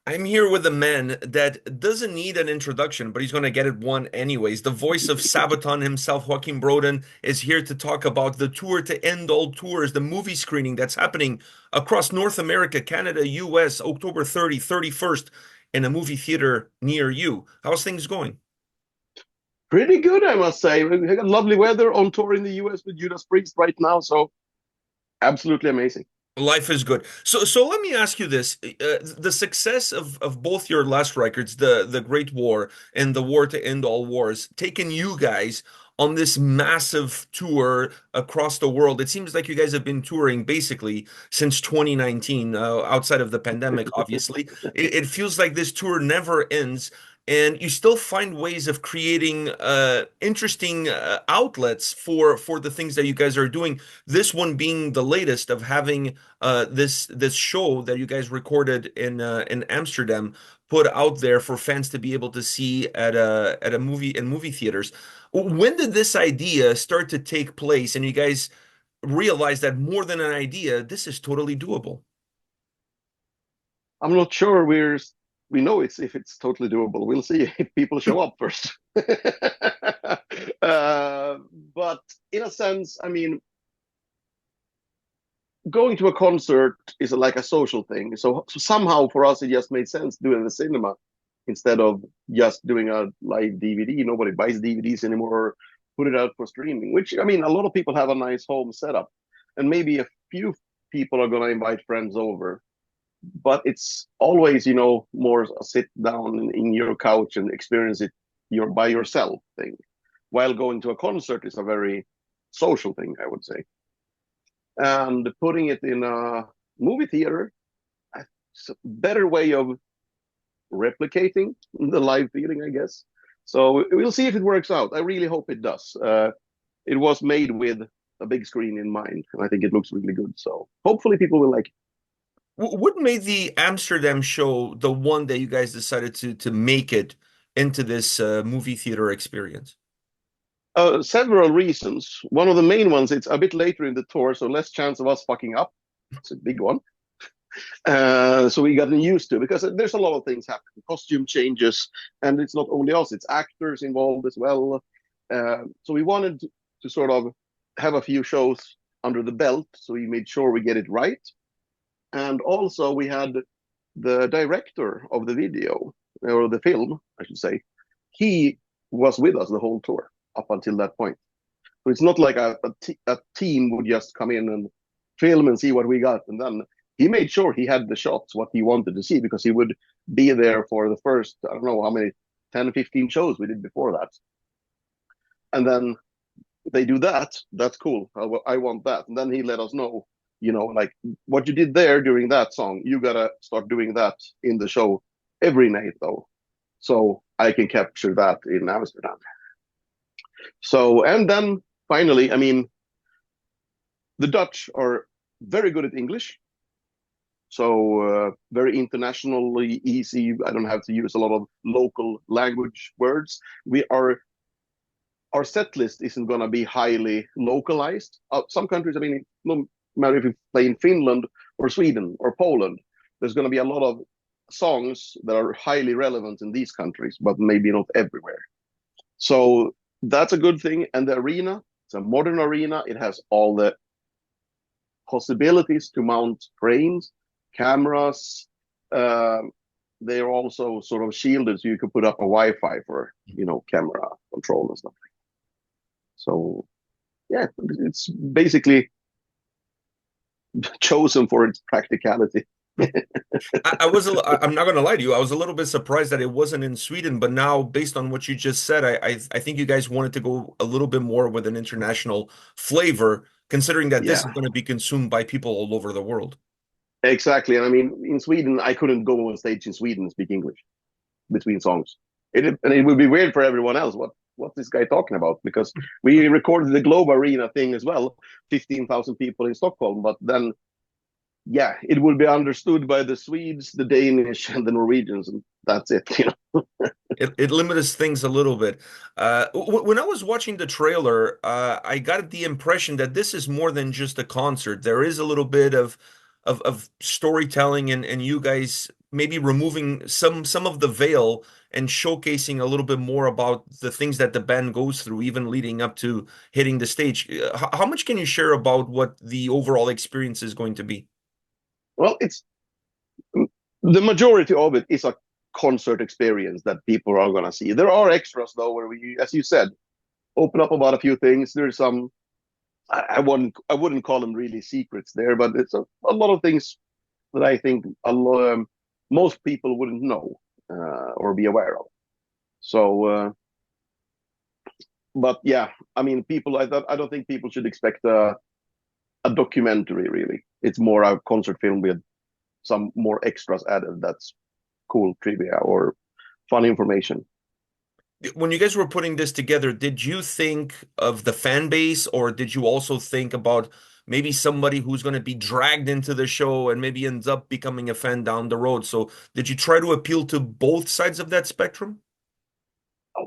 I'm here with a man that doesn't need an introduction, but he's going to get it one anyways. The voice of Sabaton himself, Joakim Brodén, is here to talk about the tour to end all tours, the movie screening that's happening across North America, Canada, US, October 30, 31st, in a movie theater near you. How's things going? Pretty good, I must say. We got lovely weather on tour in the US with Judas Priest right now, so absolutely amazing. Life is good. So let me ask you this: the success of both your last records, the Great War and the War to End All Wars, taken you guys on this massive tour across the world. It seems like you guys have been touring basically since 2019, outside of the pandemic, obviously. It feels like this tour never ends. And you still find ways of creating interesting outlets for the things that you guys are doing. This one being the latest of having this show that you guys recorded in Amsterdam put out there for fans to be able to see at a movie in movie theaters. When did this idea start to take place, and you guys realize that more than an idea, this is totally doable? I'm not sure we know it's if it's totally doable. We'll see if people show up first. uh, but in a sense, I mean, going to a concert is like a social thing. So somehow for us, it just made sense doing the cinema instead of just doing a live DVD. Nobody buys DVDs anymore or put it out for streaming, which I mean, a lot of people have a nice home setup, and maybe a few people are going to invite friends over. But it's always, more a sit down in your couch and experience it your by yourself thing. While going to a concert is a very social thing, I would say. And putting it in a movie theater, it's a better way of replicating the live feeling, I guess. So we'll see if it works out. I really hope it does. It was made with a big screen in mind, and I think it looks really good. So hopefully people will like it. What made the Amsterdam show the one that you guys decided to make it into this movie theater experience? Several reasons. One of the main ones, it's a bit later in the tour, so less chance of us fucking up. It's a big one. So we gotten used to it because there's a lot of things happening, costume changes, and it's not only us; it's actors involved as well. So we wanted to sort of have a few shows under the belt, so we made sure we get it right. And also we had the director of the video or the film, I should say. He was with us the whole tour up until that point. So it's not like a team would just come in and film and see what we got, and then he made sure he had the shots what he wanted to see because he would be there for the first, I don't know how many, 10 15 shows we did before that. And then they do that, that's cool. I want that. And then he let us know, like what you did there during that song, you gotta start doing that in the show every night though. So I can capture that in Amsterdam. So, and then finally, I mean, the Dutch are very good at English. So very internationally easy. I don't have to use a lot of local language words. We are Our set list isn't going to be highly localized. Some countries, I mean, no matter if you play in Finland or Sweden or Poland, there's going to be a lot of songs that are highly relevant in these countries, but maybe not everywhere. So that's a good thing. And the arena, it's a modern arena. It has all the possibilities to mount frames, cameras. Uh, they're also sort of shielded, so you can put up a Wi-Fi for camera control and stuff. So yeah, it's basically chosen for its practicality. I'm not going to lie to you. I was a little bit surprised that it wasn't in Sweden, but now, based on what you just said, I think you guys wanted to go a little bit more with an international flavor, considering that this is Yeah, going to be consumed by people all over the world. exactly. And I mean, in Sweden, I couldn't go on stage in Sweden and speak English between songs. And it would be weird for everyone else. What's this guy talking about? Because we recorded the Globe Arena thing as well, 15,000 people in Stockholm. But then, yeah, it will be understood by the Swedes, the Danish, and the Norwegians, and that's it. It limits things a little bit. When I was watching the trailer, I got the impression that this is more than just a concert. There is a little bit of storytelling and you guys maybe removing some of the veil and showcasing a little bit more about the things that the band goes through, even leading up to hitting the stage. How much can you share about what the overall experience is going to be? Well, it's the majority of it is a concert experience that people are going to see. There are extras though, where we, as you said, open up about a few things. There's some I wouldn't call them really secrets there, but it's a lot of things that I think most people wouldn't know or be aware of. So, but yeah, I mean, I don't think people should expect a documentary. Really, it's more a concert film with some more extras added. That's cool trivia or fun information. When you guys were putting this together, did you think of the fan base, or did you also think about maybe somebody who's going to be dragged into the show and maybe ends up becoming a fan down the road? So, did you try to appeal to both sides of that spectrum?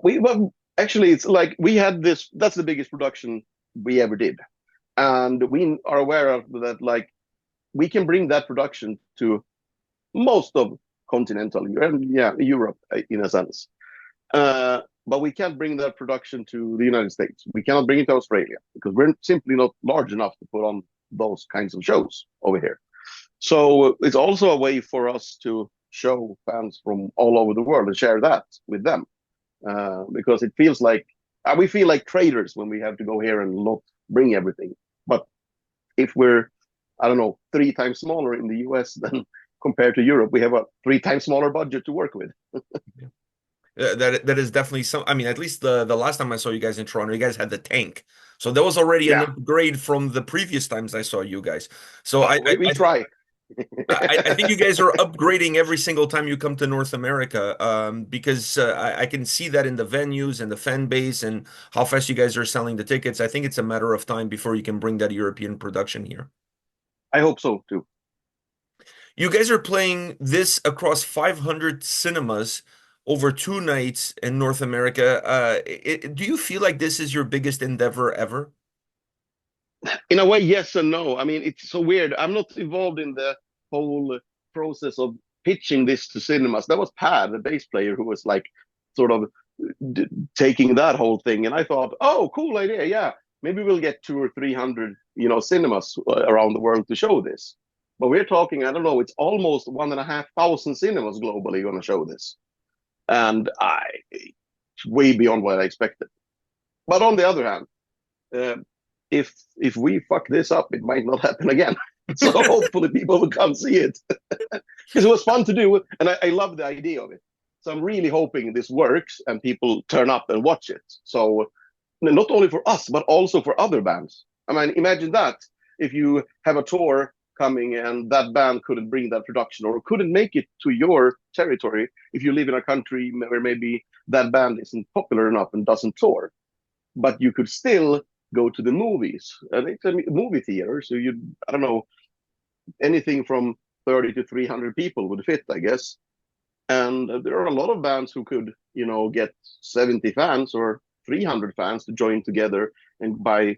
We well, actually, it's like we had this. That's the biggest production we ever did, and we are aware of that. Like we can bring that production to most of continental Europe in a sense. But we can't bring that production to the United States. We cannot bring it to Australia because we're simply not large enough to put on those kinds of shows over here. So it's also a way for us to show fans from all over the world and share that with them. Because it feels like we feel like traders when we have to go here and not bring everything. But if we're, I don't know, 3 times smaller in the US than compared to Europe, we have a 3 times smaller budget to work with. That is definitely some. I mean, at least the last time I saw you guys in Toronto, you guys had the tank, so that was already an Yeah, upgrade from the previous times I saw you guys. So we try. I think you guys are upgrading every single time you come to North America, because I can see that in the venues and the fan base and how fast you guys are selling the tickets. I think it's a matter of time before you can bring that European production here. I hope so too. You guys are playing this across 500 cinemas over 2 nights in North America. Do you feel like this is your biggest endeavor ever? In a way, yes and no. I mean, it's so weird. I'm not involved in the whole process of pitching this to cinemas. That was Pad, the bass player, who was like sort of taking that whole thing. And I thought, oh, cool idea. Yeah, maybe we'll get 200 or 300, cinemas around the world to show this. But we're talking, I don't know, it's almost 1,500 cinemas globally going to show this. And it's way beyond what I expected. But on the other hand, uh, if we fuck this up, it might not happen again. So hopefully people will come see it because it was fun to do, and I love the idea of it. So I'm really hoping this works and people turn up and watch it. So not only for us but also for other bands. I mean, imagine that if you have a tour coming and that band couldn't bring that production or couldn't make it to your territory if you live in a country where maybe that band isn't popular enough and doesn't tour, but you could still go to the movies. And it's a movie theater, so I don't know, anything from 30 to 300 people would fit, I guess. And there are a lot of bands who could, get 70 fans or 300 fans to join together and buy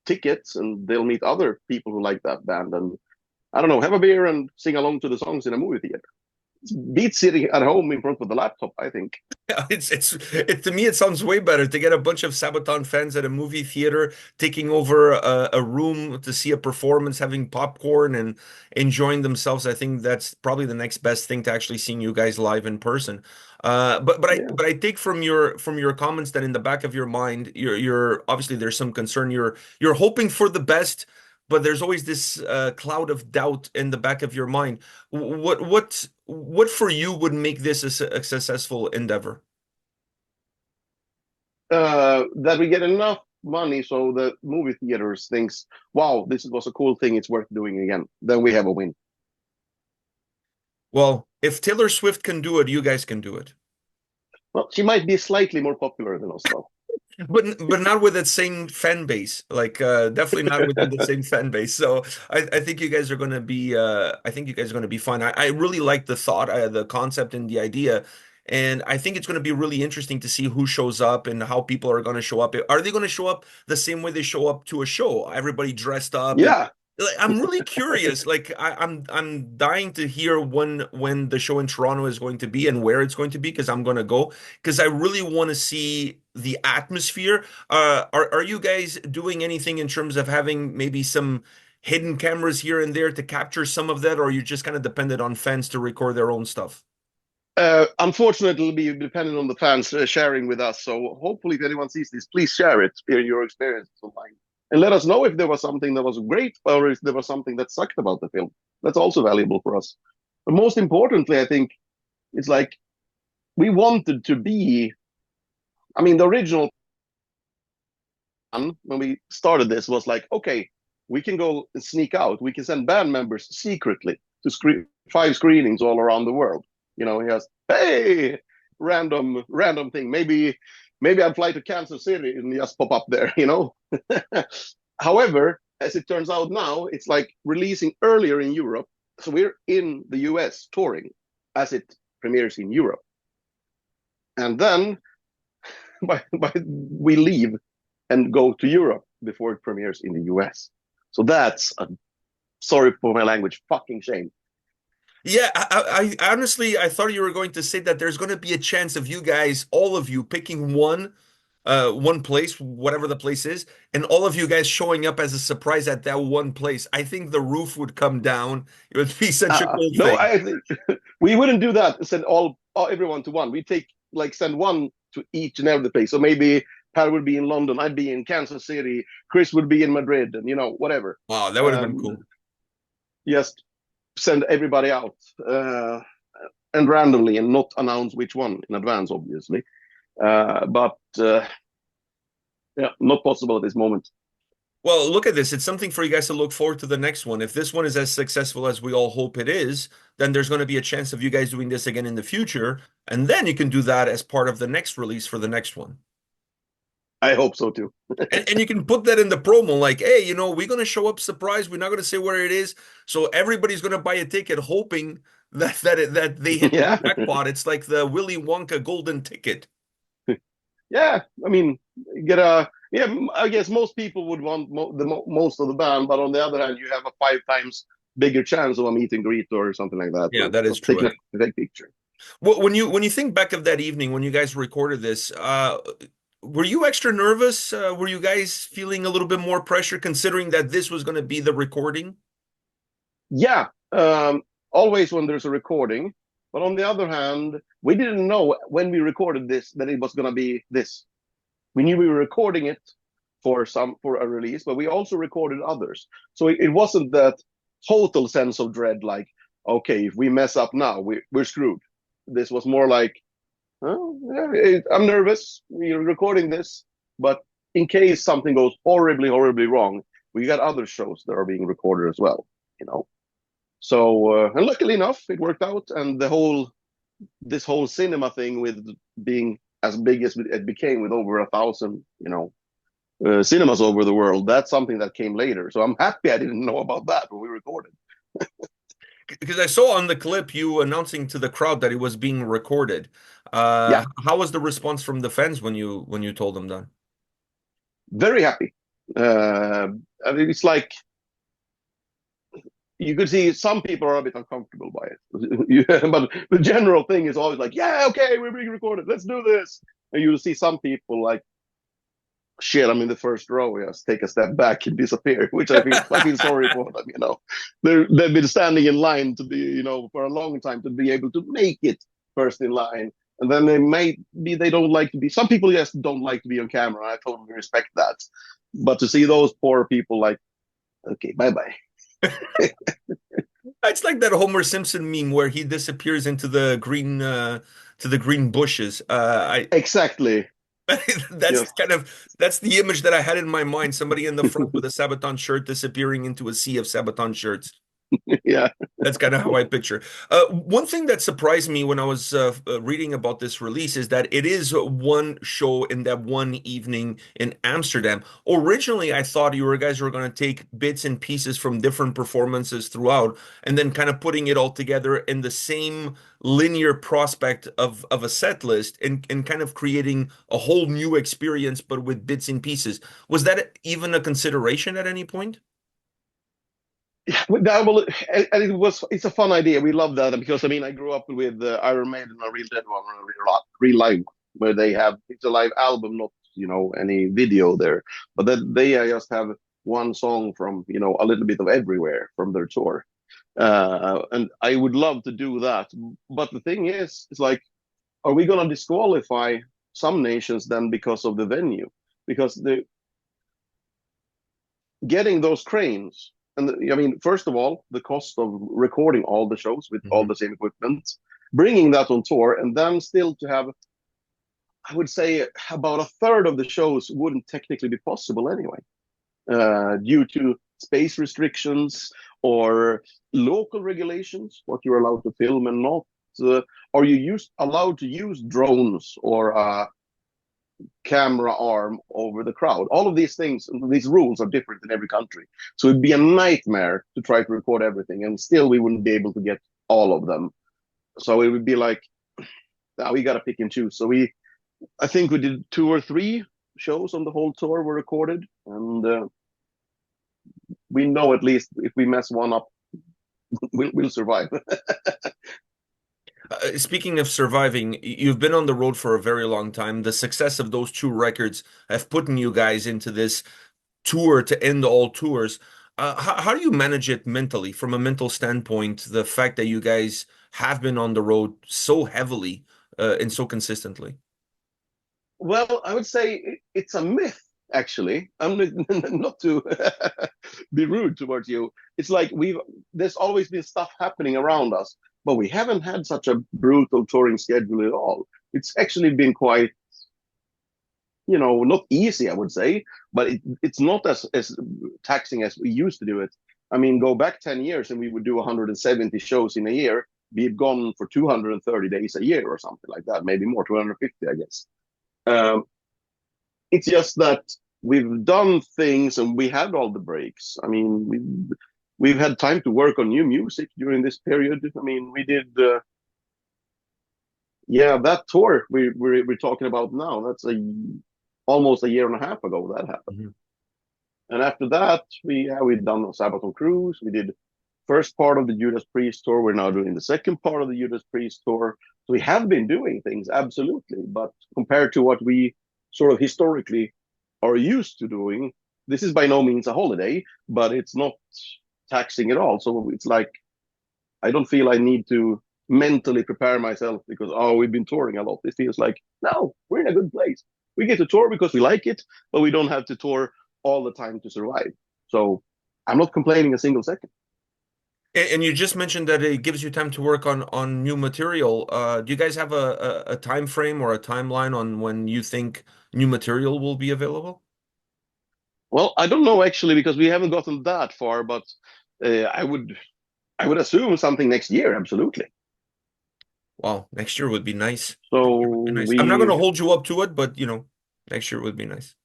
tickets, and they'll meet other people who like that band. And I don't know, have a beer and sing along to the songs in a movie theater. Beat sitting at home in front of the laptop, I think. To me it sounds way better to get a bunch of Sabaton fans at a movie theater taking over a room to see a performance, having popcorn and enjoying themselves. I think that's probably the next best thing to actually seeing you guys live in person. Yeah. But I take from your comments that in the back of your mind you're obviously there's some concern. You're hoping for the best, but there's always this cloud of doubt in the back of your mind. What for you would make this a successful endeavor? That we get enough money so the movie theaters thinks, wow, this was a cool thing, it's worth doing again. Then we have a win. Well, if Taylor Swift can do it, you guys can do it. Well, she might be slightly more popular than us, though. But not with that same fan base. Like definitely not within the same fan base. So I think you guys are gonna be I think you guys are gonna be fine. I really like the thought, the concept and the idea. And I think it's going to be really interesting to see who shows up and how people are going to show up. Are they going to show up the same way they show up to a show? Everybody dressed up and Yeah, Like, I'm really curious. Like I'm dying to hear when the show in Toronto is going to be and where it's going to be because I'm going to go because I really want to see the atmosphere. Are you guys doing anything in terms of having maybe some hidden cameras here and there to capture some of that, or are you just kind of dependent on fans to record their own stuff? Unfortunately, it'll be dependent on the fans sharing with us. So hopefully, if anyone sees this, please share it, share your experiences online, and let us know if there was something that was great or if there was something that sucked about the film. That's also valuable for us. But most importantly, I think it's like we wanted to be. I mean, the original plan when we started this was like, okay, we can go and sneak out. We can send band members secretly to five screenings all around the world. You know, he has, hey, random thing. Maybe I'll fly to Kansas City and just pop up there, you know. However, as it turns out now, it's like releasing earlier in Europe. So we're in the US touring as it premieres in Europe. And then we leave and go to Europe before it premieres in the US. So that's a, sorry for my language, fucking shame. Yeah, I honestly I thought you were going to say that there's going to be a chance of you guys, all of you, picking one place, whatever the place is, and all of you guys showing up as a surprise at that one place. I think the roof would come down. It would be such a cool No, thing. I think we wouldn't do that and send all everyone to one. We take like send one to each and every place. So maybe Pat would be in London, I'd be in Kansas City, Chris would be in Madrid, and you know whatever. Wow, that would have been Um, cool. just send everybody out and randomly, and not announce which one in advance, obviously. But yeah, not possible at this moment. Well, look at this. It's something for you guys to look forward to the next one. If this one is as successful as we all hope it is, then there's going to be a chance of you guys doing this again in the future, and then you can do that as part of the next release for the next one. I hope so too. And you can put that in the promo, like, hey, we're gonna show up surprise. We're not gonna say where it is, so everybody's gonna buy a ticket, hoping that they hit the Yeah, jackpot. It's like the Willy Wonka golden ticket. yeah. I mean, get a yeah. I guess most people would want most of the band, but on the other hand, you have a five times bigger chance of a meet and greet or something like that, Yeah, or that is just true. taking a big picture. Well, when you think back of that evening when you guys recorded this, were you extra nervous? Were you guys feeling a little bit more pressure considering that this was going to be the recording? Yeah, always when there's a recording. But on the other hand, we didn't know when we recorded this that it was going to be this. We knew we were recording it for a release, but we also recorded others. So it wasn't that total sense of dread, like, okay, if we mess up now, we're screwed. This was more like, oh, yeah, I'm nervous. We're recording this, but in case something goes horribly, horribly wrong, we got other shows that are being recorded as well. You know. So and luckily enough, it worked out, and this whole cinema thing with being as big as it became with over 1,000, cinemas over the world. That's something that came later. So I'm happy I didn't know about that when we recorded. Because I saw on the clip you announcing to the crowd that it was being recorded. Yeah, How was the response from the fans when you told them that? very happy. Uh, I mean, it's like you could see some people are a bit uncomfortable by it. But the general thing is always like, yeah, okay, we're being recorded. Let's do this. And you'll see some people like, shit, I'm in the first row. Yes, take a step back and disappear, which I feel sorry for them. They've been standing in line to be, for a long time to be able to make it first in line, and then they don't like to be. Some people just don't like to be on camera. I totally respect that, but to see those poor people like, okay, bye bye. It's like that Homer Simpson meme where he disappears into the green bushes. Exactly. That's Yes. that's the image that I had in my mind. Somebody in the front with a Sabaton shirt disappearing into a sea of Sabaton shirts. Yeah. That's kind of how I picture. One thing that surprised me when I was reading about this release is that it is one show in that one evening in Amsterdam. Originally, I thought you guys were going to take bits and pieces from different performances throughout, and then kind of putting it all together in the same linear prospect of a set list, and kind of creating a whole new experience, but with bits and pieces. Was that even a consideration at any point? And it's a fun idea. We love that because I mean I grew up with Iron Maiden, a real dead one, and a real live one, where they have it's a live album, not any video there, but that they just have one song from a little bit of everywhere from their tour, and I would love to do that. But the thing is, it's like, are we going to disqualify some nations then because of the venue? Because the getting those cranes, and I mean, first of all, the cost of recording all the shows with all Mhm. the same equipment, bringing that on tour, and then still to have, I would say, about a third of the shows wouldn't technically be possible anyway, due to space restrictions or local regulations, what you're allowed to film and not. Are you allowed to use drones or camera arm over the crowd? All of these things, these rules are different in every country. So it'd be a nightmare to try to record everything, and still we wouldn't be able to get all of them. So it would be like, we got to pick and choose. So I think we did 2 or 3 shows on the whole tour were recorded, and we know at least if we mess one up, we'll survive. Speaking of surviving, you've been on the road for a very long time. The success of those two records have put you guys into this tour to end all tours. How do you manage it mentally, from a mental standpoint, the fact that you guys have been on the road so heavily and so consistently? Well, I would say it's a myth, actually. I'm not to be rude towards you. It's like there's always been stuff happening around us, but we haven't had such a brutal touring schedule at all. It's actually been quite, not easy, I would say, but it's not as taxing as we used to do it. I mean, go back 10 years and we would do 170 shows in a year. We've gone for 230 days a year or something like that, maybe more, 250, I guess. Um, it's just that we've done things and we had all the breaks. I mean, we've had time to work on new music during this period. I mean, we did, yeah, that tour we're talking about now. That's almost a year and a half ago that happened. Mhm. And after that, we've done a Sabaton cruise. We did first part of the Judas Priest tour. We're now doing the second part of the Judas Priest tour. So we have been doing things, absolutely. But compared to what we sort of historically are used to doing, this is by no means a holiday, but it's not taxing at all. So it's like, I don't feel I need to mentally prepare myself because, oh, we've been touring a lot. It feels like, no, we're in a good place. We get to tour because we like it, but we don't have to tour all the time to survive. So I'm not complaining a single second. And you just mentioned that it gives you time to work on new material. Do you guys have a time frame or a timeline on when you think new material will be available? Well, I don't know actually because we haven't gotten that far, but I would assume something next year, absolutely. Wow, next year would be nice. Next year would be So nice. I'm not going to we, hold you up to it, but next year would be nice.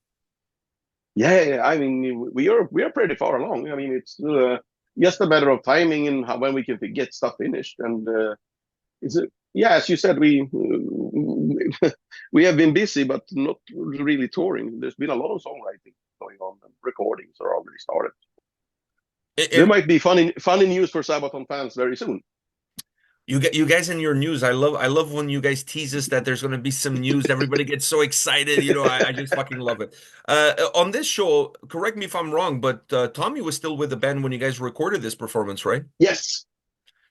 yeah, I mean, we are pretty far along. I mean, it's just a matter of timing and when we can get stuff finished. And yeah, as you said, we have been busy, but not really touring. There's been a lot of songwriting going on, and recordings are already started. There And might be funny news for Sabaton fans very soon. you guys in your news, I love when you guys tease us that there's going to be some news. Everybody gets so excited. I just fucking love it. On this show, correct me if I'm wrong, but Tommy was still with the band when you guys recorded this performance, right? Yes,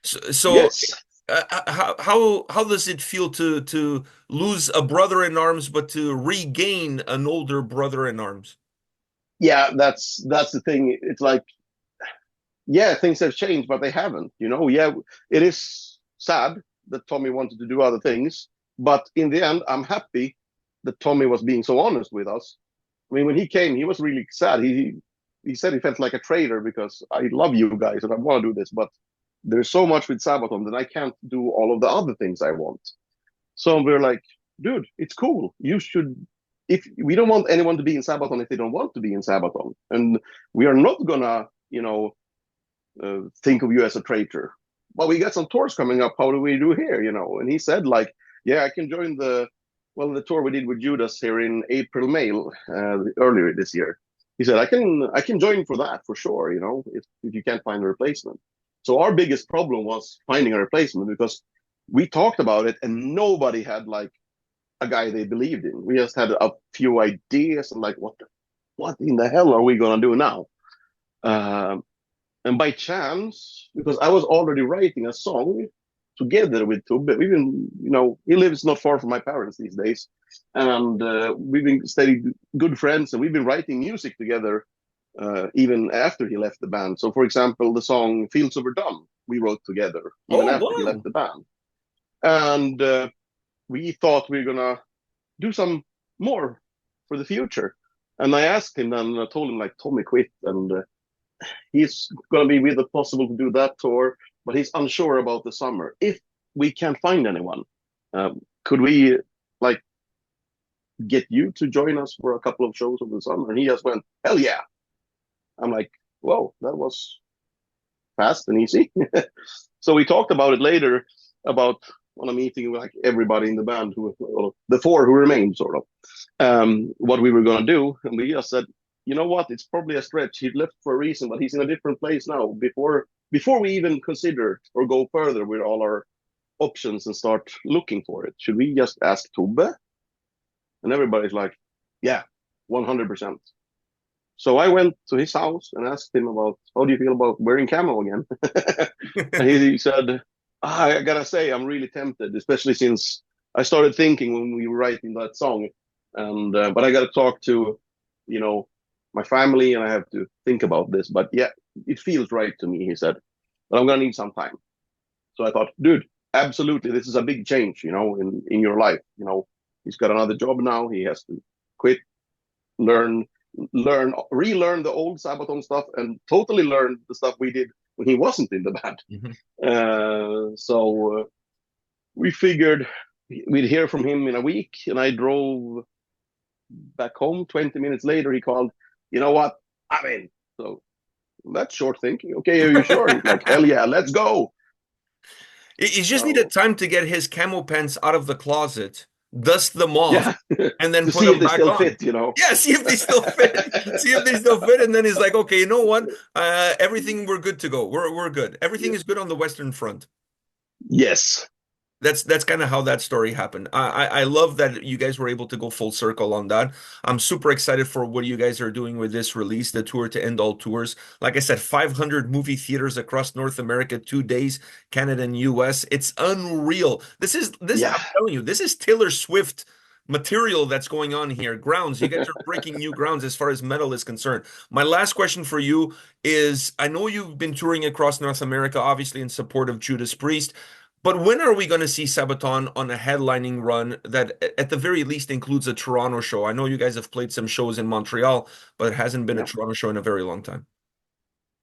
So, yes, how does it feel to lose a brother in arms, but to regain an older brother in arms? yeah. That's the thing. It's like, yeah, things have changed, but they haven't. Yeah, it is sad that Tommy wanted to do other things, but in the end, I'm happy that Tommy was being so honest with us. I mean, when he came, he was really sad. He said he felt like a traitor because I love you guys and I want to do this, but there's so much with Sabaton that I can't do all of the other things I want. So we're like, dude, it's cool. You should. If we don't want anyone to be in Sabaton if they don't want to be in Sabaton, and we are not gonna, think of you as a traitor. Well, we got some tours coming up. How do we do here? And he said like, yeah, I can join the tour we did with Judas here in April, May, earlier this year. he said, I can join for that for sure, if you can't find a replacement. So our biggest problem was finding a replacement because we talked about it and nobody had like a guy they believed in. We just had a few ideas and like what in the hell are we gonna do now? Um, and by chance, because I was already writing a song together with Tubbe, we've been, he lives not far from my parents these days, and we've been steady good friends, and we've been writing music together even after he left the band. So, for example, the song "Fields Overdone" we wrote together even Oh, after he left wow. the band, and we thought we were gonna do some more for the future. And I asked him and I told him like Tommy quit and he's going to be with if possible to do that tour, but he's unsure about the summer. If we can't find anyone, could we like get you to join us for a couple of shows over the summer? And he just went, hell yeah. I'm like, whoa, that was fast and easy. So we talked about it later about on a meeting with like everybody in the band who the four who remained sort of what we were going to do, and we just said, you know what, it's probably a stretch. He left for a reason, but he's in a different place now. Before we even consider or go further with all our options and start looking for it, should we just ask Tobbe? And everybody's like, yeah, 100%. So I went to his house and asked him about how do you feel about wearing camo again? And he said, I gotta say, I'm really tempted, especially since I started thinking when we were writing that song, and but I gotta talk to, you know, my family, and I have to think about this. But yeah, it feels right to me, he said, but I'm gonna need some time. So I thought, dude, absolutely, this is a big change, in your life. He's got another job now. He has to quit, learn, relearn the old Sabaton stuff, and totally learn the stuff we did when he wasn't in the band. Mhm. So we figured we'd hear from him in a week, and I drove back home. 20 minutes later, he called, you know what? I'm in. So that's short thinking. Okay, are you sure? He's like, hell yeah, let's go. He just needed So time to get his camo pants out of the closet, dust them off, yeah, and then to put see if them they back still on. fit. Yeah, see if they still fit. See if they still fit, and then he's like, "Okay, you know what? Everything we're good to go. We're good. Everything Yeah. is good on the Western Front." Yes. That's kind of how that story happened. I love that you guys were able to go full circle on that. I'm super excited for what you guys are doing with this release, the tour to end all tours. Like I said, 500 movie theaters across North America, 2 days, Canada and US. It's unreal. This Yeah. I'm telling you, this is Taylor Swift material that's going on here. Grounds, you guys are breaking new grounds as far as metal is concerned. My last question for you is, I know you've been touring across North America, obviously in support of Judas Priest. But when are we going to see Sabaton on a headlining run that at the very least includes a Toronto show? I know you guys have played some shows in Montreal, but it hasn't been a Yeah. Toronto show in a very long time.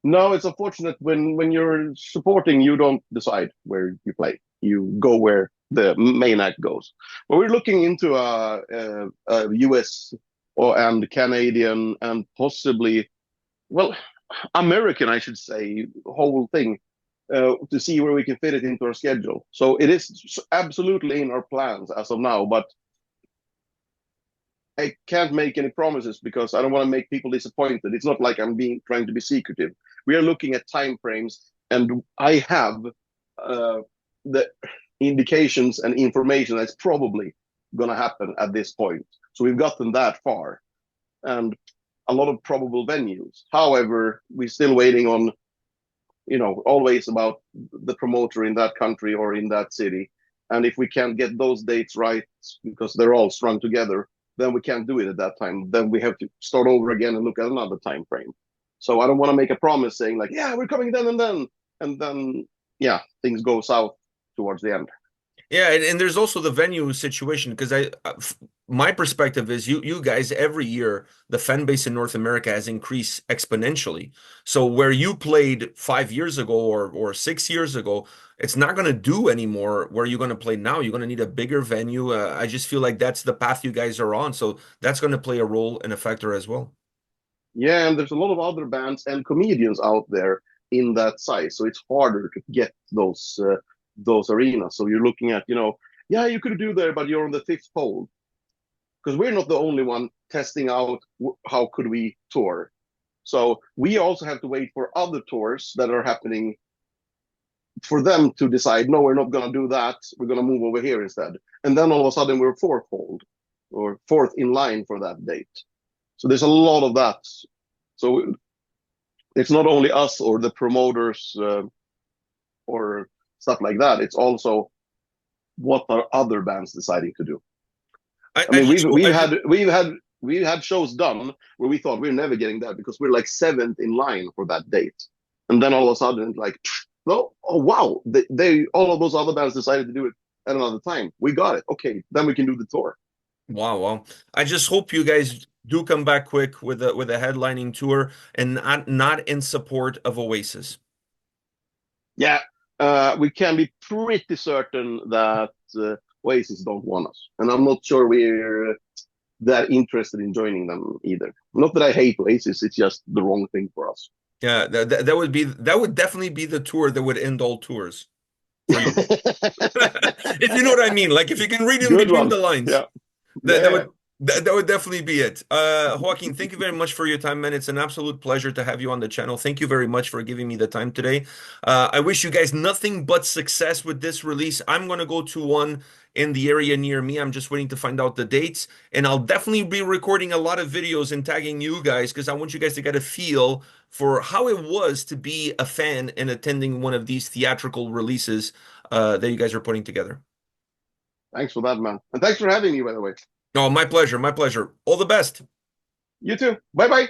No, it's unfortunate when you're supporting, you don't decide where you play. You go where the main act goes. But we're looking into a US or and Canadian and possibly, well, American, I should say, whole thing to see where we can fit it into our schedule. So it is absolutely in our plans as of now, but I can't make any promises because I don't want to make people disappointed. It's not like I'm being trying to be secretive. We are looking at time frames, and I have uh, the indications and information that's probably going to happen at this point. So we've gotten that far, and a lot of probable venues. However, we're still waiting on, always about the promoter in that country or in that city. And if we can't get those dates right because they're all strung together, then we can't do it at that time. Then we have to start over again and look at another time frame. So I don't want to make a promise saying like, yeah, we're coming then, and then yeah, things go south towards the end. Yeah, and there's also the venue situation because my perspective is you guys every year the fan base in North America has increased exponentially. So where you played 5 years ago or 6 years ago, it's not going to do anymore where you're going to play now. You're going to need a bigger venue. I just feel like that's the path you guys are on. So that's going to play a role and a factor as well. Yeah, and there's a lot of other bands and comedians out there in that size, so it's harder to get those arenas. So you're looking at, yeah, you could do there, but you're on the fifth pole. because we're not the only one testing out how could we tour. So we also have to wait for other tours that are happening for them to decide, no, we're not going to do that. We're going to move over here instead. And then all of a sudden we're fourfold or fourth in line for that date. So there's a lot of that. So it's not only us or the promoters or stuff like that. It's also what are other bands deciding to do. I, I I mean, just, I just, we've had shows done where we thought we're never getting that because we're like seventh in line for that date, and then all of a sudden, like, no, oh wow, they all of those other bands decided to do it at another time. We got it. Okay, then we can do the tour. wow, wow. I just hope you guys do come back quick with a headlining tour and not in support of Oasis. Yeah, we can be pretty certain that Oasis don't want us, and I'm not sure we're that interested in joining them either. Not that I hate Oasis, it's just the wrong thing for us. Yeah, that would definitely be the tour that would end all tours for you. If you know what I mean. Like if you can read in Good between one. the lines. Yeah. That that Yeah. would that would definitely be it. Joaquin, thank you very much for your time, man. It's an absolute pleasure to have you on the channel. Thank you very much for giving me the time today. I wish you guys nothing but success with this release. I'm gonna go to one in the area near me. I'm just waiting to find out the dates, and I'll definitely be recording a lot of videos and tagging you guys because I want you guys to get a feel for how it was to be a fan and attending one of these theatrical releases that you guys are putting together. Thanks for that, man. And thanks for having me, by the way. Oh, my pleasure, my pleasure. All the best. You too. Bye bye.